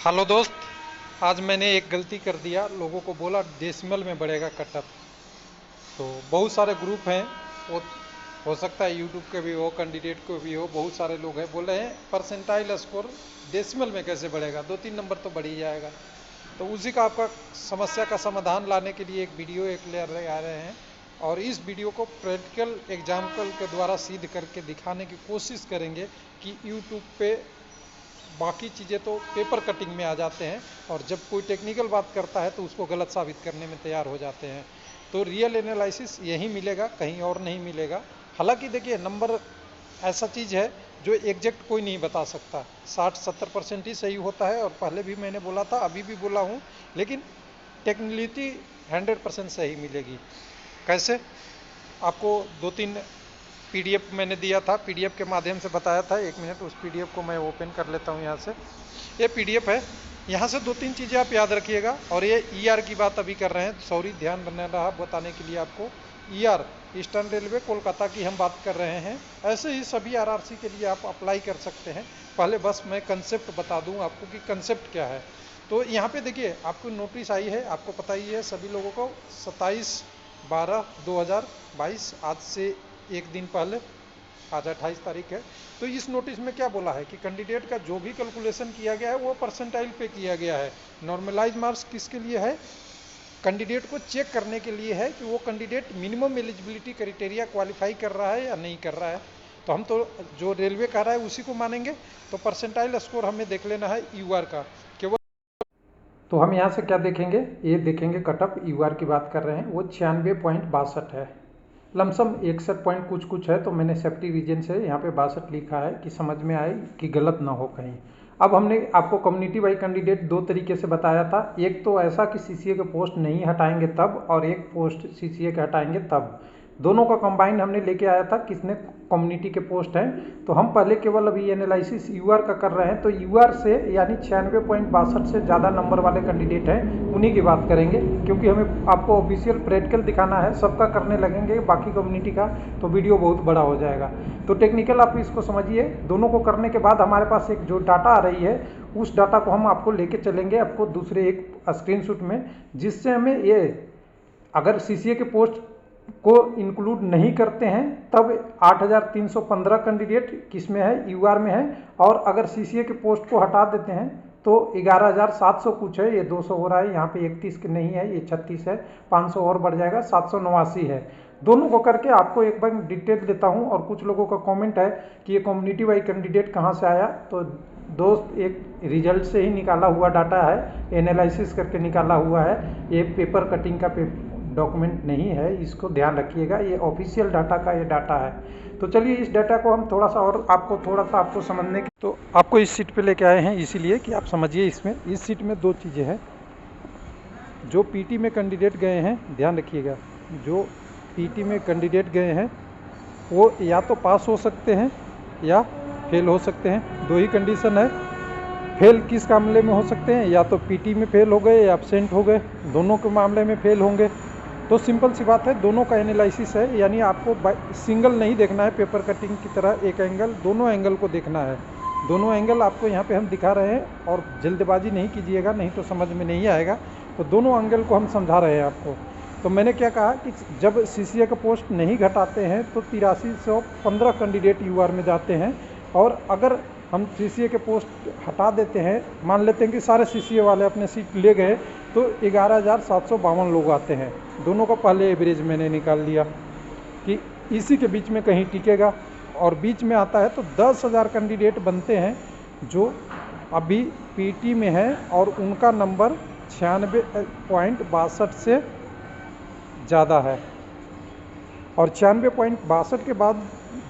Hello दोस्त। आज मैंने एक गलती कर दिया, लोगों को बोला डेसिमल में बढ़ेगा कटअप। तो बहुत सारे ग्रुप हैं, वो हो सकता है यूट्यूब के भी हो, कैंडिडेट को भी हो, बहुत सारे लोग हैं बोल रहे हैं परसेंटाइल स्कोर डेसिमल में कैसे बढ़ेगा, 2-3 नंबर तो बढ़ ही जाएगा। तो उसी का आपका समस्या का समाधान लाने के लिए एक वीडियो एक ले आ रहे हैं, और इस वीडियो को प्रैक्टिकल एग्जाम्पल के द्वारा सिद्ध करके दिखाने की कोशिश करेंगे कि यूट्यूब पे बाकी चीज़ें तो पेपर कटिंग में आ जाते हैं, और जब कोई टेक्निकल बात करता है तो उसको गलत साबित करने में तैयार हो जाते हैं। तो रियल एनालिसिस यहीं मिलेगा, कहीं और नहीं मिलेगा। हालांकि देखिए, नंबर ऐसा चीज़ है जो एग्जैक्ट कोई नहीं बता सकता, 60-70% ही सही होता है, और पहले भी मैंने बोला था, अभी भी बोला हूँ। लेकिन टेक्निकलिटी 100% सही मिलेगी। कैसे? आपको 2-3 पीडीएफ मैंने दिया था, पीडीएफ के माध्यम से बताया था। 1 मिनट, उस पीडीएफ को मैं ओपन कर लेता हूँ यहाँ से। ये पीडीएफ है, यहाँ से 2-3 चीज़ें आप याद रखिएगा। और ये ईआर की बात अभी कर रहे हैं, सॉरी, ध्यान बना रहा बताने के लिए आपको। ईआर ईस्टर्न रेलवे कोलकाता की हम बात कर रहे हैं। ऐसे ही सभी आरआरसी के लिए आप अप्लाई कर सकते हैं। पहले बस मैं कंसेप्ट बता दूं आपको कि कंसेप्ट क्या है। तो यहाँ पे देखिए, आपको नोटिस आई है, आपको पता ही है सभी लोगों को, 27/12/2022, आज से एक दिन पहले, आज 28 तारीख है। तो इस नोटिस में क्या बोला है कि कैंडिडेट का जो भी कैलकुलेशन किया गया है वो परसेंटाइल पे किया गया है। नॉर्मलाइज मार्क्स किसके लिए है? कैंडिडेट को चेक करने के लिए है कि वो candidate minimum eligibility criteria qualify कर रहा है या नहीं कर रहा है। तो हम तो जो रेलवे कह रहा है उसी को मानेंगे। तो परसेंटाइल स्कोर हमें देख लेना है यूआर का केवल। तो हम यहाँ से क्या देखेंगे? ये देखेंगे कटअप, यूआर की बात कर रहे हैं, वो 96.62 है। लमसम 61 पॉइंट कुछ कुछ है, तो मैंने सेफ्टी रीजन से यहाँ पे 62 लिखा है कि समझ में आए कि गलत ना हो कहीं। अब हमने आपको कम्युनिटी वाई कैंडिडेट 2 तरीके से बताया था। एक तो ऐसा कि सीसीए के पोस्ट नहीं हटाएंगे तब, और एक पोस्ट सीसीए के हटाएंगे तब। दोनों का कंबाइन हमने लेके आया था, किसने कम्युनिटी के पोस्ट हैं। तो हम पहले केवल अभी एनालिसिस यूआर का कर रहे हैं। तो यूआर से यानी 96.62 से ज़्यादा नंबर वाले कैंडिडेट हैं, उन्हीं की बात करेंगे, क्योंकि हमें आपको ऑफिशियल प्रैक्टिकल दिखाना है। सबका करने लगेंगे बाकी कम्युनिटी का तो वीडियो बहुत बड़ा हो जाएगा। तो टेक्निकल आप इसको समझिए। दोनों को करने के बाद हमारे पास एक जो डाटा आ रही है, उस डाटा को हम आपको लेके चलेंगे आपको दूसरे एक स्क्रीनशॉट में, जिससे हमें ये, अगर सीसीए के पोस्ट को इंक्लूड नहीं करते हैं तब 8,315 कैंडिडेट किस में है? यूआर में है। और अगर सीसीए के पोस्ट को हटा देते हैं तो 11,700 कुछ है, ये 200 हो रहा है, यहाँ पे 31 नहीं है, ये 36 है, 500 और बढ़ जाएगा, 789 है। दोनों को करके आपको एक बार डिटेल देता हूँ। और कुछ लोगों का कमेंट है कि ये कम्युनिटी वाई कैंडिडेट कहाँ से आया। तो दोस्त, एक रिजल्ट से ही निकाला हुआ डाटा है, एनालिसिस करके निकाला हुआ है, ये पेपर कटिंग का डॉक्यूमेंट नहीं है, इसको ध्यान रखिएगा। ये ऑफिशियल डाटा का ये डाटा है। तो चलिए, इस डाटा को हम थोड़ा सा और आपको समझने की, तो आपको इस सीट पे लेके आए हैं इसीलिए कि आप समझिए। इसमें इस सीट में 2 चीज़ें हैं। जो पीटी में कैंडिडेट गए हैं, ध्यान रखिएगा, जो पीटी में कैंडिडेट गए हैं वो या तो पास हो सकते हैं या फेल हो सकते हैं। 2 ही कंडीशन है। फेल किस मामले में हो सकते हैं? या तो पीटी में फेल हो गए या एब्सेंट हो गए, दोनों के मामले में फेल होंगे। तो सिंपल सी बात है, दोनों का एनालिसिस है, यानी आपको सिंगल नहीं देखना है पेपर कटिंग की तरह एक एंगल, दोनों एंगल को देखना है। दोनों एंगल आपको यहाँ पे हम दिखा रहे हैं, और जल्दबाजी नहीं कीजिएगा, नहीं तो समझ में नहीं आएगा। तो दोनों एंगल को हम समझा रहे हैं आपको। तो मैंने क्या कहा कि जब सीसीए का पोस्ट नहीं घटाते हैं तो 8315 कैंडिडेट यूआर में जाते हैं। और अगर हम सीसीए के पोस्ट हटा देते हैं, मान लेते हैं कि सारे सीसीए वाले अपने सीट ले गए, तो 11,752 लोग आते हैं। दोनों का पहले एवरेज मैंने निकाल लिया कि इसी के बीच में कहीं टिकेगा, और बीच में आता है तो 10,000 कैंडिडेट बनते हैं जो अभी पीटी में है, और उनका नंबर 96.62 से ज़्यादा है। और 96.62 के बाद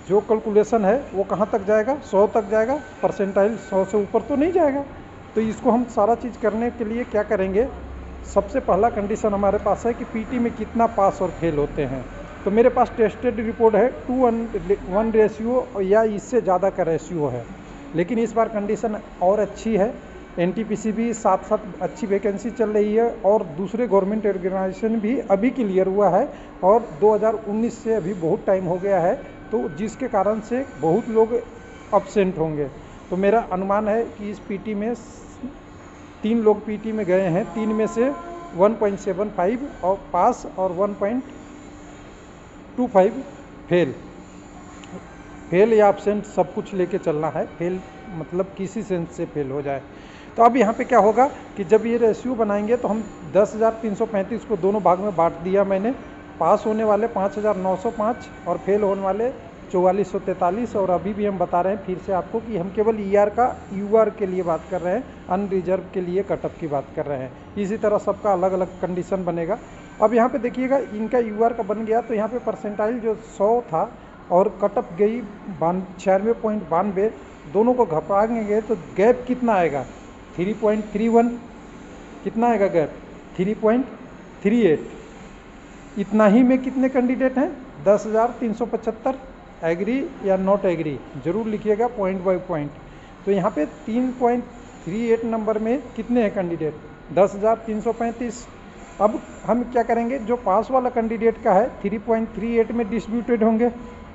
जो कैलकुलेशन है वो कहाँ तक जाएगा? 100 तक जाएगा। परसेंटाइल 100 से ऊपर तो नहीं जाएगा। तो इसको हम सारा चीज़ करने के लिए क्या करेंगे? सबसे पहला कंडीशन हमारे पास है कि पीटी में कितना पास और फेल होते हैं। तो मेरे पास टेस्टेड रिपोर्ट है 2:1 रेशियो या इससे ज़्यादा का रेशियो है। लेकिन इस बार कंडीशन और अच्छी है। एनटीपीसी भी साथ साथ अच्छी वैकेंसी चल रही है, और दूसरे गवर्नमेंट ऑर्गेनाइजेशन भी अभी क्लियर हुआ है, और 2019 से अभी बहुत टाइम हो गया है, तो जिसके कारण से बहुत लोग अब्सेंट होंगे। तो मेरा अनुमान है कि इस पीटी में 3 लोग पीटी में गए हैं, 3 में से 1.75 और पास और 1.25 फेल। फेल या एब्सेंट सब कुछ लेके चलना है, फेल मतलब किसी सेंस से फेल हो जाए। तो अब यहाँ पे क्या होगा कि जब ये रेशियो बनाएंगे तो हम 10,335 को दोनों भाग में बांट दिया मैंने। पास होने वाले 5,905 और फेल होने वाले 4,443। और अभी भी हम बता रहे हैं फिर से आपको कि हम केवल ईआर का यूआर के लिए बात कर रहे हैं, अनरिजर्व के लिए कटअप की बात कर रहे हैं। इसी तरह सबका अलग अलग कंडीशन बनेगा। अब यहाँ पे देखिएगा इनका यूआर का बन गया, तो यहाँ पे परसेंटाइल जो 100 था और कटअप गई 96.92, दोनों को घटाएंगे तो गैप कितना आएगा 3.31। कितना आएगा गैप 3.38। इतना ही में कितने कैंडिडेट हैं 10,375। एग्री या नॉट एग्री जरूर लिखिएगा पॉइंट बाय पॉइंट। तो यहाँ पे 3.38 नंबर में कितने हैं कैंडिडेट 10,335। अब हम क्या करेंगे, जो पास वाला कैंडिडेट का है 3.38 में डिस्ट्रीब्यूटेड होंगे।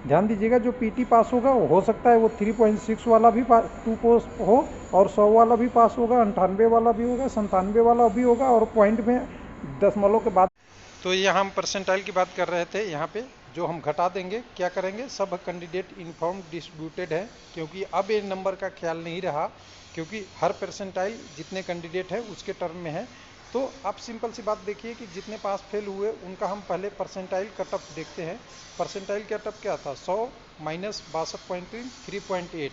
ध्यान दीजिएगा जो पीटी पास होगा वो हो सकता है वो 3.6 वाला भी 2 पोस्ट हो और 100 वाला भी पास होगा, 98 वाला भी होगा, 97 वाला भी होगा और पॉइंट में दशमलव के बाद। तो यहाँ हम परसेंटाइल की बात कर रहे थे। यहाँ पे जो हम घटा देंगे क्या करेंगे, सब कैंडिडेट इनफॉर्म डिस्ट्रीब्यूटेड है, क्योंकि अब ये नंबर का ख्याल नहीं रहा, क्योंकि हर परसेंटाइल जितने कैंडिडेट है उसके टर्म में है। तो आप सिंपल सी बात देखिए कि जितने पास फेल हुए उनका हम पहले परसेंटाइल कटअप देखते हैं। परसेंटाइल कटअप क्या था 100 माइनस 62.3 3.8।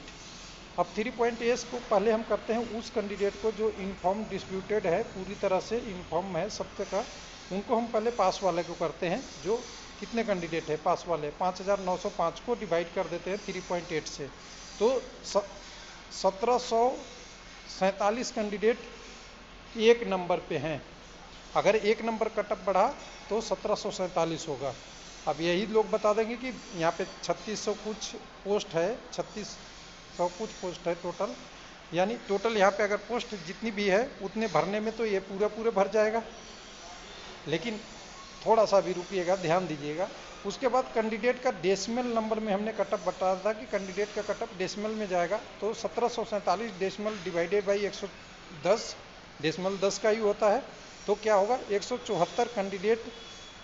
अब 3.8 को पहले हम करते हैं उस कैंडिडेट को जो इनफॉर्म डिस्ट्रीब्यूटेड है, पूरी तरह से इनफॉर्म है सब का, उनको हम पहले पास वाले को करते हैं। जो कितने कैंडिडेट है पास वाले 5,905 को डिवाइड कर देते हैं 3.8 से, तो 1,747 कैंडिडेट एक नंबर पे हैं। अगर एक नंबर कटअप बढ़ा तो 1,747 होगा। अब यही लोग बता देंगे कि यहाँ पे 3,600 कुछ पोस्ट है, 3,600 कुछ पोस्ट है टोटल, यानी टोटल यहाँ पे अगर पोस्ट जितनी भी है उतने भरने में तो ये पूरे भर जाएगा। लेकिन थोड़ा सा भी रुकिएगा, ध्यान दीजिएगा। उसके बाद कैंडिडेट का डेसिमल नंबर में हमने कटअप बताया था कि कैंडिडेट का कटअप डेसिमल में जाएगा, तो 1,747 डेसिमल डिवाइडेड बाई 110, डेसिमल 10 का ही होता है, तो क्या होगा 174 कैंडिडेट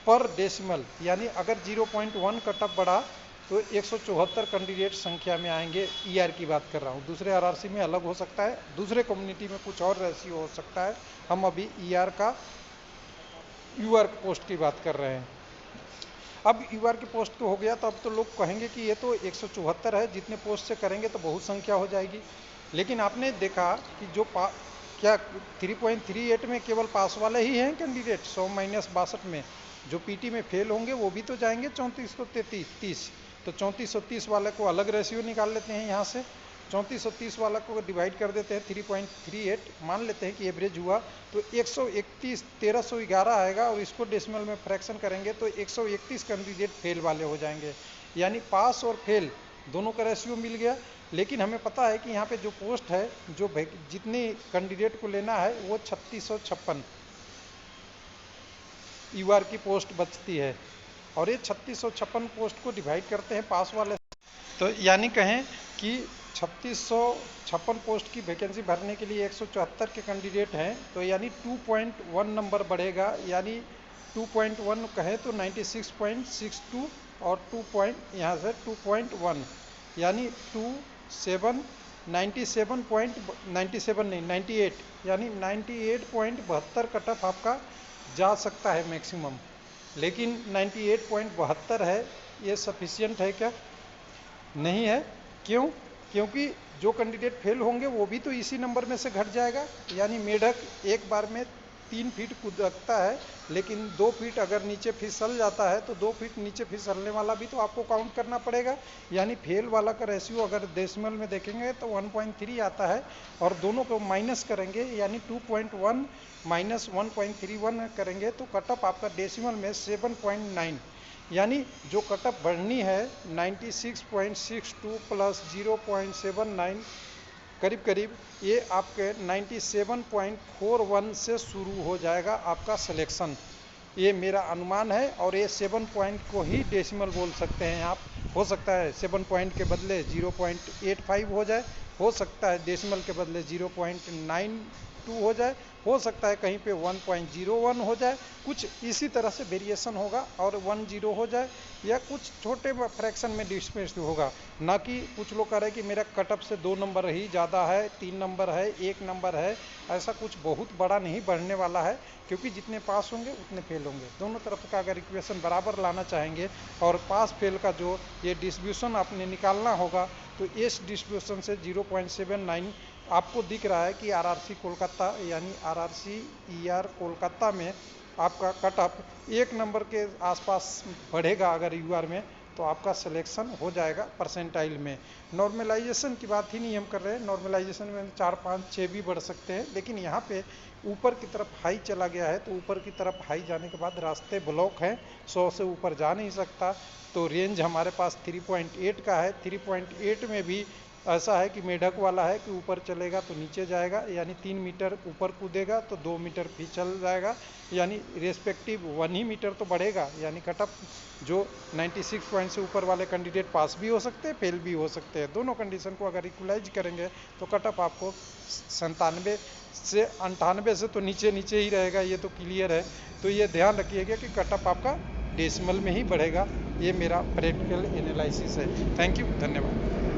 पर डेसिमल, यानी अगर 0.1 कटअप बढ़ा तो 174 कैंडिडेट संख्या में आएंगे। ईआर की बात कर रहा हूँ, दूसरे आरआरसी में अलग हो सकता है, दूसरे कम्युनिटी में कुछ और रेशियो हो सकता है। हम अभी ईआर का यूआर पोस्ट की बात कर रहे हैं। अब यूआर की पोस्ट तो हो गया, तो अब तो लोग कहेंगे कि ये तो 174 है, जितने पोस्ट से करेंगे तो बहुत संख्या हो जाएगी। लेकिन आपने देखा कि जो क्या 3.38 में केवल पास वाले ही हैं कैंडिडेट 100 माइनस 62 में, जो पीटी में फेल होंगे वो भी तो जाएंगे 3430। तो 3430 वाले को अलग रेशियो निकाल लेते हैं यहाँ से, 3430 वाला को डिवाइड कर देते हैं 3.38, मान लेते हैं कि एवरेज हुआ तो 131 1311 आएगा, और इसको डेसिमल में फ्रैक्शन करेंगे तो 131 कैंडिडेट फेल वाले हो जाएंगे। यानी पास और फेल दोनों का रेशियो मिल गया। लेकिन हमें पता है कि यहाँ पे जो पोस्ट है, जो जितने कैंडिडेट को लेना है वो 3656 यूआर की पोस्ट बचती है, और ये 3656 पोस्ट को डिवाइड करते हैं पास वाले, तो यानी कहें कि 3656 पोस्ट की वैकेंसी भरने के लिए 174 के कैंडिडेट हैं, तो यानी 2.1 नंबर बढ़ेगा, यानी 2.1 कहें तो 96.62 और 2 यहाँ से 2.1 यानी 97 नहीं 98, यानी 98.72 कटअप आपका जा सकता है मैक्सिमम। लेकिन 98.72 है, ये सफिशिएंट है क्या? नहीं है। क्यों? क्योंकि जो कैंडिडेट फेल होंगे वो भी तो इसी नंबर में से घट जाएगा। यानी मेढक एक बार में 3 फीट कूदता है, लेकिन 2 फीट अगर नीचे फिसल जाता है तो 2 फीट नीचे फिसलने वाला भी तो आपको काउंट करना पड़ेगा। यानी फेल वाला का रेशियो अगर डेसिमल में देखेंगे तो 1.3 आता है, और दोनों को माइनस करेंगे यानी 2.1 माइनस 1.31 करेंगे तो कटअप आपका डेसिमल में 7.9, यानी जो कटअप बढ़नी है 96.62 प्लस 0.79 करीब करीब, ये आपके 97.41 से शुरू हो जाएगा आपका सिलेक्शन। ये मेरा अनुमान है, और ये 7 पॉइंट को ही डेसिमल बोल सकते हैं आप। हो सकता है 7 पॉइंट के बदले 0.85 हो जाए, हो सकता है डेसिमल के बदले 0.92 हो जाए, हो सकता है कहीं पे 1.01 हो जाए, कुछ इसी तरह से वेरिएशन होगा, और 10 हो जाए, या कुछ छोटे फ्रैक्शन में डिस्प्लेस होगा। ना कि कुछ लोग कह रहे हैं कि मेरा कटअप से 2 नंबर ही ज़्यादा है, 3 नंबर है, 1 नंबर है, ऐसा कुछ बहुत बड़ा नहीं बढ़ने वाला है, क्योंकि जितने पास होंगे उतने फेल होंगे। दोनों तरफ का अगर इक्वेशन बराबर लाना चाहेंगे और पास फेल का जो ये डिस्ट्रीब्यूशन आपने निकालना होगा, तो इस डिस्ट्रीब्यूशन से 0.79 आपको दिख रहा है कि आरआरसी कोलकाता यानी आरआरसी ईआर कोलकाता में आपका कटअप 1 नंबर के आसपास बढ़ेगा अगर यूआर में, तो आपका सिलेक्शन हो जाएगा परसेंटाइल में। नॉर्मलाइजेशन की बात ही नहीं हम कर रहे हैं, नॉर्मलाइजेशन में 4, 5, 6 भी बढ़ सकते हैं, लेकिन यहाँ पे ऊपर की तरफ हाई चला गया है, तो ऊपर की तरफ हाई जाने के बाद रास्ते ब्लॉक हैं, 100 से ऊपर जा नहीं सकता। तो रेंज हमारे पास 3.8 का है, 3.8 में भी ऐसा है कि मेढक वाला है कि ऊपर चलेगा तो नीचे जाएगा, यानी 3 मीटर ऊपर कूदेगा तो 2 मीटर फिसल जाएगा, यानी रेस्पेक्टिव 1 ही मीटर तो बढ़ेगा, यानी कटअप जो 96 पॉइंट से ऊपर वाले कैंडिडेट पास भी हो सकते हैं, फेल भी हो सकते हैं। दोनों कंडीशन को अगर इक्वलाइज करेंगे तो कटअप आपको 97 से 98 से तो नीचे नीचे ही रहेगा, ये तो क्लियर है। तो ये ध्यान रखिएगा कि कटअप आपका डेसिमल में ही बढ़ेगा। ये मेरा प्रैक्टिकल एनालिसिस है। थैंक यू, धन्यवाद।